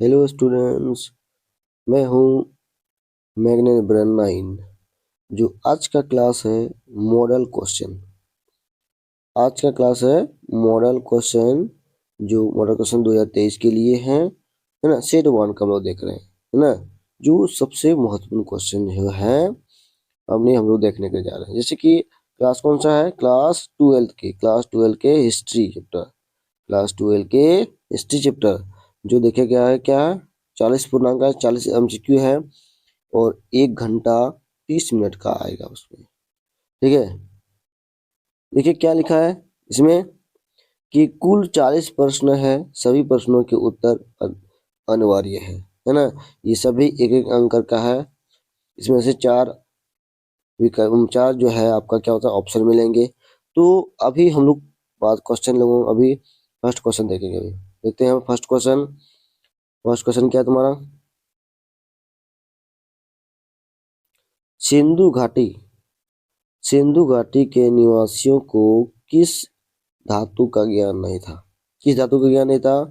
Hello students, मैं हूँ मैग्ने ब्रनाइन। जो आज का क्लास है मॉडल क्वेश्चन। आज का क्लास है मॉडल क्वेश्चन, जो मॉडल क्वेश्चन 2023 के लिए है ना। सेट वन का हम लोग देख रहे हैं, है ना। जो सबसे महत्वपूर्ण क्वेश्चन जो है अपने हम लोग देखने के जा रहे हैं। जैसे कि क्लास कौन सा है, क्लास ट्वेल्थ के हिस्ट्री चैप्टर। क्लास 12 के हिस्ट्री चैप्टर जो देखा गया है, क्या है, 40 पूर्णांक है, 40 MCQ है और 1 घंटा 30 मिनट का आएगा उसमें। ठीक है, देखिए क्या लिखा है इसमें कि कुल 40 प्रश्न है, सभी प्रश्नों के उत्तर अनिवार्य है ना। ये सभी एक एक अंक का है। इसमें से चार जो है आपका क्या होता है, ऑप्शन मिलेंगे। तो अभी हम लोग बात क्वेश्चन लोगों अभी फर्स्ट क्वेश्चन देखेंगे। अभी देखते हैं फर्स्ट क्वेश्चन क्या है तुम्हारा। सिंधु घाटी सिंधु घाटी के निवासियों को किस धातु का ज्ञान नहीं था। किस धातु का ज्ञान नहीं था,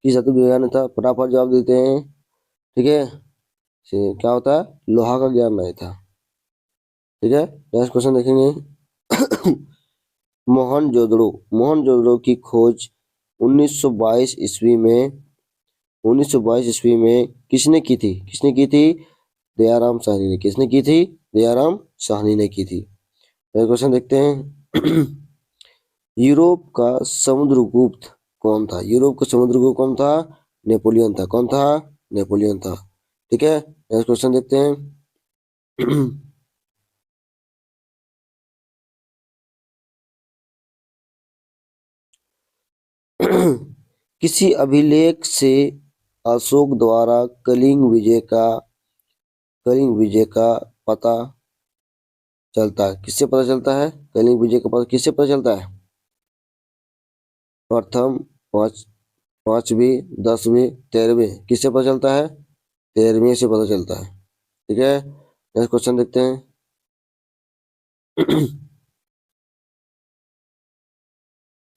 किस धातु का ज्ञान नहीं था, फटाफट जवाब देते हैं। ठीक है, क्या होता है, लोहा का ज्ञान नहीं था। ठीक है, नेक्स्ट क्वेश्चन देखेंगे। मोहनजोदड़ो की खोज 1922 ईस्वी में 1922 ईस्वी में किसने की थी? दयाराम साहनी ने। किसने की थी? दयाराम साहनी ने की थी। क्वेश्चन देखते हैं। यूरोप का समुद्रगुप्त कौन था? यूरोप का समुद्रगुप्त कौन था? नेपोलियन था। कौन था? नेपोलियन था। ठीक है, नेक्स्ट क्वेश्चन देखते हैं। किसी अभिलेख से अशोक द्वारा कलिंग विजय का पता चलता है। किससे पता चलता है? कलिंग विजय का पता किससे पता चलता है? प्रथम, पांच पांचवी, 10वीं, 13वीं, किससे पता चलता है? 13वीं से पता चलता है। ठीक है, नेक्स्ट क्वेश्चन देखते हैं।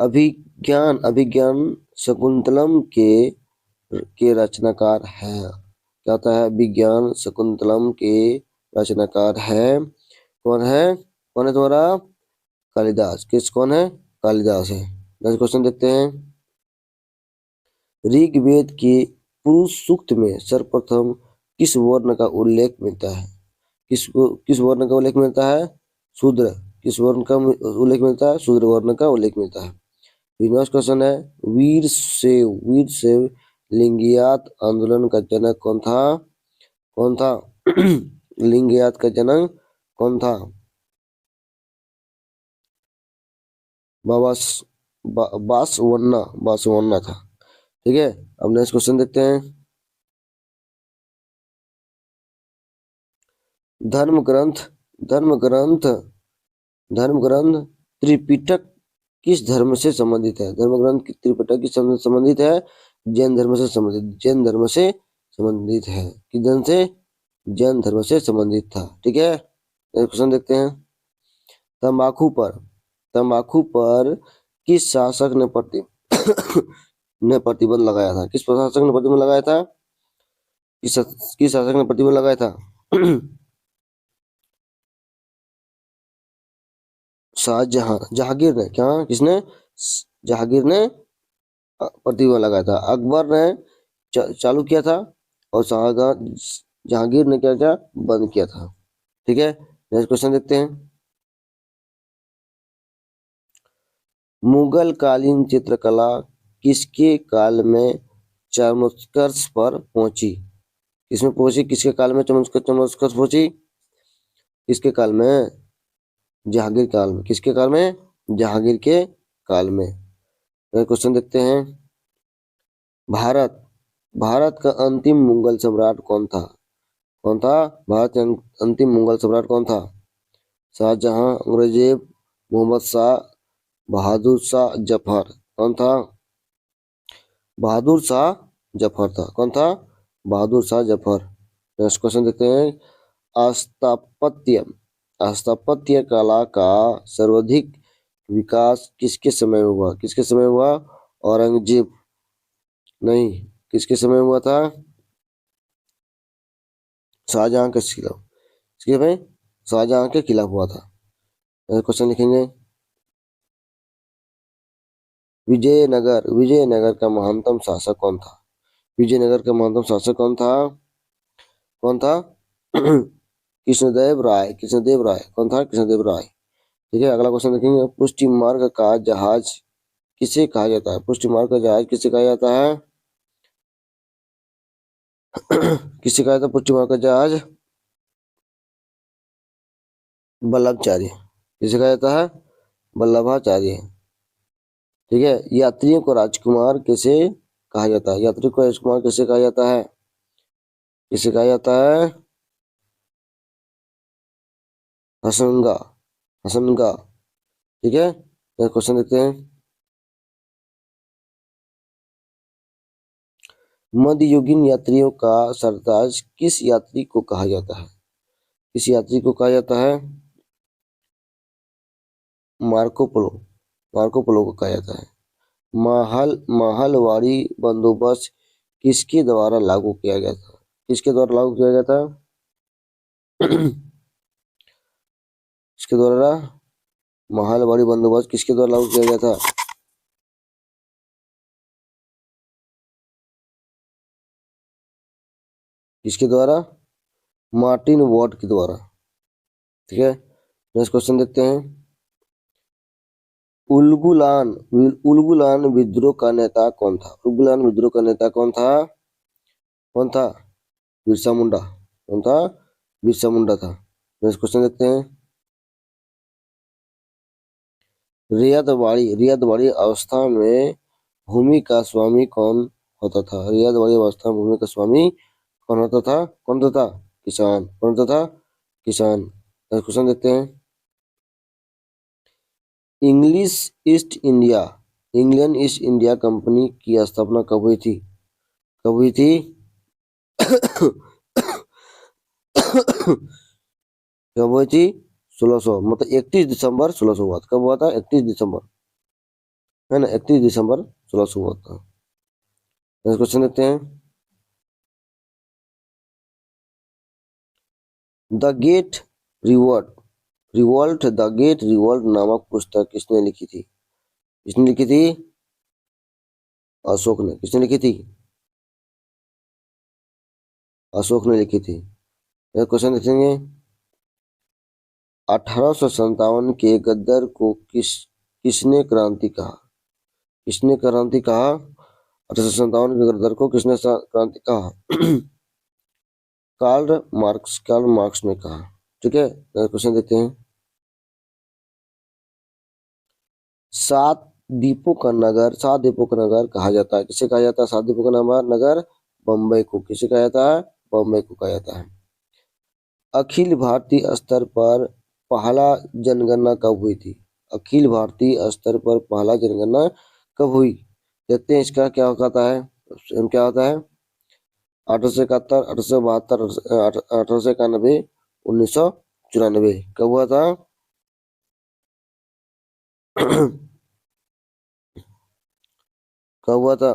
अभिज्ञान शकुंतलम के रचनाकार है। क्या होता है? विज्ञान शकुंतलम के रचनाकार है। कौन है? कौन है तुम्हारा? कालिदास। कौन है? कालिदास है। नेक्स्ट क्वेश्चन देखते हैं। ऋग्वेद के पुरुष सूक्त में सर्वप्रथम किस वर्ण का उल्लेख मिलता है? किस वर्ण का उल्लेख मिलता है? शूद्र। किस वर्ण का उल्लेख मिलता है? शूद्र वर्ण का उल्लेख मिलता है। नेक्स्ट क्वेश्चन है, वीरशैव लिंगायत आंदोलन का जनक कौन था? कौन था? लिंगायत का जनक कौन था? बासवन्ना था। ठीक है, अब नेक्स्ट क्वेश्चन देखते हैं। धर्म ग्रंथ धर्म ग्रंथ धर्म ग्रंथ त्रिपिटक किस धर्म से संबंधित है? धर्म ग्रंथ त्रिपिटक किस धर्म से संबंधित है? जैन धर्म से संबंधित है। किस धर्म से? जैन धर्म से संबंधित था। ठीक है, क्वेश्चन देखते हैं। तंबाकू पर तंबाकू पर किस शासक ने ने प्रतिबंध लगाया था? किस शासक ने प्रतिबंध लगाया था? किस शासक ने प्रतिबंध लगाया था? जहांगीर ने। क्या? किसने? जहांगीर ने प्रतिबंध लगाया था। अकबर ने चालू किया था और जहांगीर ने क्या किया? बंद किया था। ठीक है, नेक्स्ट क्वेश्चन देखते हैं। मुगल कालीन चित्रकला किसके काल में चरमोत्कर्ष पर पहुंची? किसमें पहुंची? किसके काल में चरमोत्कर्ष पहुंची? किसके काल में? जहांगीर काल में। किसके काल में? जहांगीर के काल में। क्वेश्चन देखते हैं। भारत भारत का अंतिम मुगल सम्राट कौन था? कौन था? भारत का अंतिम मुगल सम्राट कौन था? शाहजहां, औरंगजेब, मोहम्मद शाह, बहादुर शाह जफर। कौन था? बहादुर शाह जफर था। कौन था? बहादुर शाह जफर। नेक्स्ट क्वेश्चन देखते हैं। स्थापत्य स्थापत्य कला का सर्वाधिक विकास किसके समय हुआ? किसके समय हुआ? औरंगजेब नहीं, किसके समय हुआ था? शाहजहां के खिलाफ। किसके भाई? शाहजहां के खिलाफ हुआ था। क्वेश्चन लिखेंगे। विजयनगर का महानतम शासक कौन था? विजयनगर का महानतम शासक कौन था? कौन था? कृष्णदेव राय। कृष्णदेव राय कौन था? कृष्णदेव राय। ठीक है, अगला क्वेश्चन देखेंगे। पुष्टि मार्ग का जहाज किसे कहा जाता है? पुष्टि मार्ग का जहाज किसे कहा जाता है? किसे कहा जाता है पुष्टि मार्ग का जहाज? वल्लभाचार्य। किसे कहा जाता है? वल्लभाचार्य। ठीक है, यात्रियों को राजकुमार किसे कहा जाता है? यात्रियों को राजकुमार किसे कहा जाता है? किसे कहा जाता है? हसनगा। हसनगा। ठीक है, क्वेश्चन देखते हैं। मध्ययुगीन यात्रियों का सरताज किस यात्री को कहा जाता है? किस यात्री को कहा जाता है? Marco Polo. मार्को पोलो को कहा जाता है। महलवाड़ी बंदोबस्त किसके द्वारा लागू किया गया था? किसके द्वारा लागू किया गया था? किसके द्वारा? महलवाड़ी बंदोबस्त किसके द्वारा लागू किया गया था? किसके द्वारा? मार्टिन वॉट के द्वारा। ठीक है, नेक्स्ट क्वेश्चन देखते हैं। उलगुलान उलगुलान विद्रोह का नेता कौन था? उलगुलान विद्रोह का नेता कौन था? कौन था? बिरसा मुंडा। कौन था? बिरसा मुंडा था। नेक्स्ट क्वेश्चन देखते हैं। रियादवाड़ी अवस्था में भूमि का स्वामी कौन होता था? रियादवाड़ी अवस्था में भूमि का स्वामी कौन होता था? कौन होता था? किसान। कौन होता था? किसान। नेक्स्ट क्वेश्चन देखते हैं। English east India England east India company की स्थापना कब हुई थी? कब हुई थी? कब हुई थी? 1600 मतलब 31 दिसंबर 1600 हुआ था। कब हुआ था? 31 दिसंबर, है ना, 31 दिसंबर 1600 हुआ था। नेक्स्ट क्वेश्चन देखते हैं। The great revolt the great revolt नामक पुस्तक किसने लिखी थी? किसने लिखी थी? अशोक ने। किसने लिखी थी? अशोक ने लिखी थी। नेक्स्ट क्वेश्चन देखेंगे। 1857 के गद्दर को किसने क्रांति कहा? किसने क्रांति कहा? 1857 के गद्दर को किसने क्रांति कहा? कार्ल मार्क्स ने कहा। ठीक है, क्वेश्चन देखते हैं। सात द्वीपों का नगर कहा जाता है। किसे कहा जाता है सात द्वीपों का नगर? बम्बई को। किसे कहा जाता है? बम्बई को कहा जाता है। अखिल भारतीय स्तर पर पहला जनगणना कब हुई थी? अखिल भारतीय स्तर पर पहला जनगणना कब हुई? देखते हैं इसका क्या होता है। क्या होता है? 1871, 1872, 1891, 1994। कब हुआ था? कब हुआ था?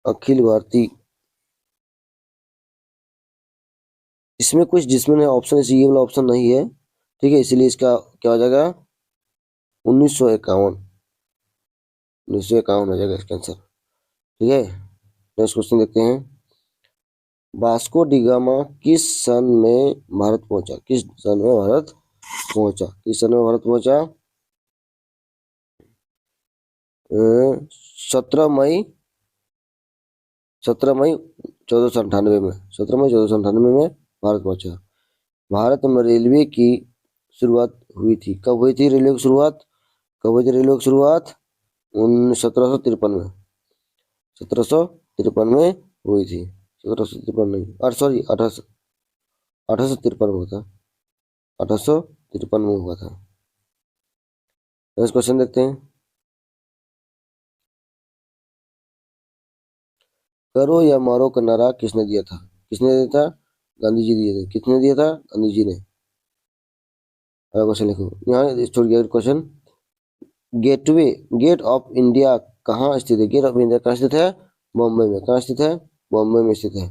अखिल भारतीय। इसमें कुछ जिसमें ऑप्शन ये वाला ऑप्शन नहीं है। ठीक है, इसीलिए इसका क्या हो जाएगा? 1951। 1951 हो जाएगा इसका आंसर। ठीक है, नेक्स्ट क्वेश्चन देखते हैं। वास्को डी गामा किस सन में भारत पहुंचा? किस सन में भारत पहुंचा? किस सन में भारत पहुंचा? 17 मई 1498 में। 17 मई 1498 में भारत पहुंचा। भारत में रेलवे की शुरुआत हुई थी। कब हुई थी रेलवे की शुरुआत? कब हुई थी रेलवे की शुरुआत? 1753 में। 1753 में हुई थी। 1753 नहीं, और सॉरी, 1853 में हुआ था। 1853 में हुआ था। नेक्स्ट क्वेश्चन देखते हैं। करो या मारो का नारा किसने दिया था? किसने दिया था? गांधी जी दिए थे। किसने दिया था? गांधी जी ने। अगला क्वेश्चन लिखो यहाँ, छूट गया question. Gateway gate of India कहाँ स्थित है? गेट ऑफ इंडिया कहाँ स्थित है? बॉम्बे में। कहाँ स्थित है? बॉम्बे में स्थित है।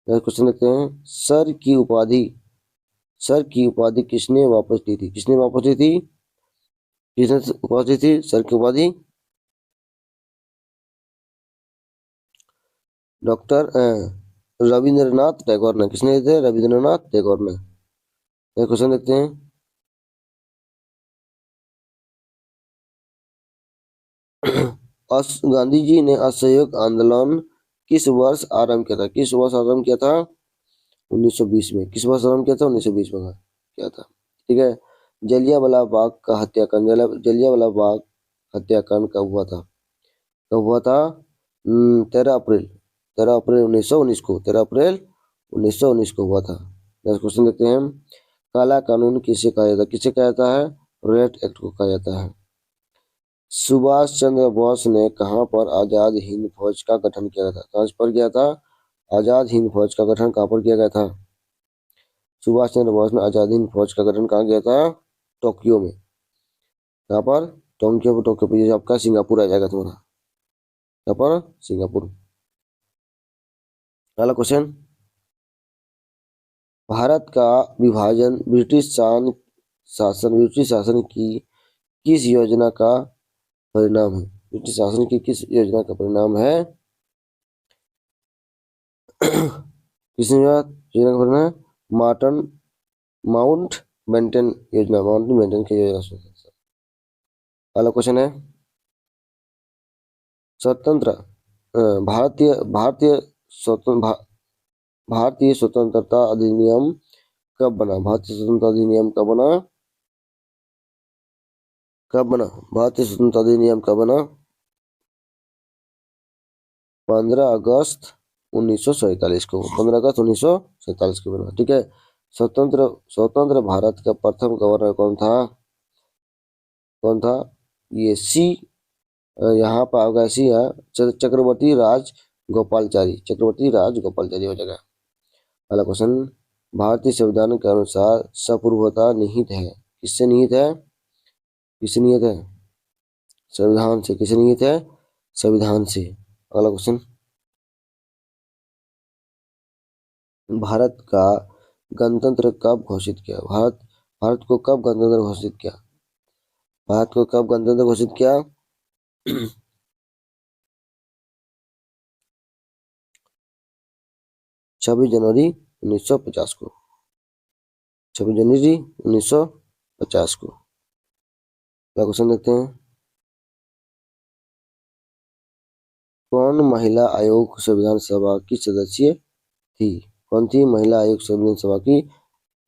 क्वेश्चन देखते हैं, सर की उपाधि किसने वापस ली थी? किसने वापस ली थी? किसने उपाधि थी सर की उपाधि? डॉक्टर रविंद्रनाथ टैगोर ने। किसने दिए थे? रविंद्रनाथ टैगोर ने। क्वेश्चन देखते हैं, गांधी जी ने असहयोग आंदोलन किस वर्ष आरंभ किया था? किस वर्ष आरंभ किया था? 1920 में। किस वर्ष आरंभ किया था? 1920 में किया था। ठीक है। जलियांवाला बाग का हत्याकांड, जलियांवाला बाग हत्याकांड कब हुआ था? कब हुआ था? 13 अप्रैल 13 अप्रैल 1919 को। 13 अप्रैल 1919 को हुआ था। नेक्स्ट क्वेश्चन देखते हैं, काला कानून किसे कहा जाता है? किसे कहा जाता है? रेड एक्ट को कहा जाता है। सुभाष चंद्र बोस ने कहाँ पर आजाद हिंद फौज का गठन किया था? कहाँ पर किया था? आजाद हिंद फौज का गठन कहाँ पर किया गया था? सुभाष चंद्र बोस ने आजाद हिंद फौज का गठन कहाँ किया था? टोक्यो में। कहाँ पर? टोक्यो पर। ये आपका सिंगापुर आ जाएगा तुम्हारा। कहाँ पर? सिंगापुर। अगला क्वेश्चन, भारत का विभाजन ब्रिटिश शासन की किस योजना का परिणाम है? ब्रिटिश शासन की किस योजना का परिणाम है? किस योजना का परिणाम है? माउंट बेंटन योजना। माउंट बेंटन की योजना। अगला क्वेश्चन है, स्वतंत्र भारतीय भारतीय स्वतंत्र भा, भारतीय स्वतंत्रता अधिनियम कब बना? भारतीय स्वतंत्रता अधिनियम कब बना? भारतीय स्वतंत्रता अधिनियम कब बना? 15 अगस्त 1947 को। 15 अगस्त 1947 को बना। ठीक है। स्वतंत्र भारत का प्रथम गवर्नर कौन था? ये सी, यहाँ पर होगा सी है, चक्रवर्ती राज गोपालचारी हो जाएगा। अगला क्वेश्चन, भारतीय संविधान के अनुसार संप्रभुता निहित है। किससे निहित है? किससे निहित है? संविधान से। किससे निहित है? संविधान से। अगला क्वेश्चन, भारत का गणतंत्र कब घोषित किया? भारत को कब गणतंत्र घोषित किया? भारत को कब गणतंत्र घोषित किया? 26 जनवरी 1950 को। 26 जनवरी 1950 को। अगला क्वेश्चन देखते हैं, कौन महिला आयोग संविधान सभा की सदस्य थी? कौन थी महिला आयोग संविधान सभा की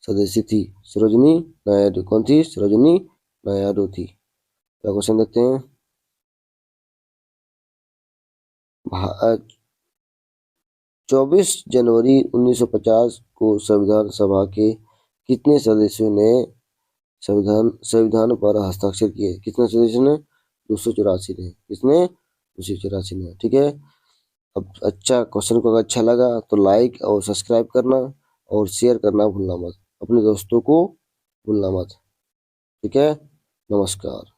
सदस्य थी? सरोजिनी नायडू। कौन थी? सरोजिनी नायडू थी। अगला क्वेश्चन देखते हैं, 24 जनवरी 1950 को संविधान सभा के कितने सदस्यों ने संविधान पर हस्ताक्षर किए? कितने सदस्यों ने? 284 ने। किसने? 284 ने। ठीक है। अब अच्छा क्वेश्चन को अगर अच्छा लगा तो लाइक और सब्सक्राइब करना और शेयर करना भूलना मत। अपने दोस्तों को भूलना मत। ठीक है। नमस्कार।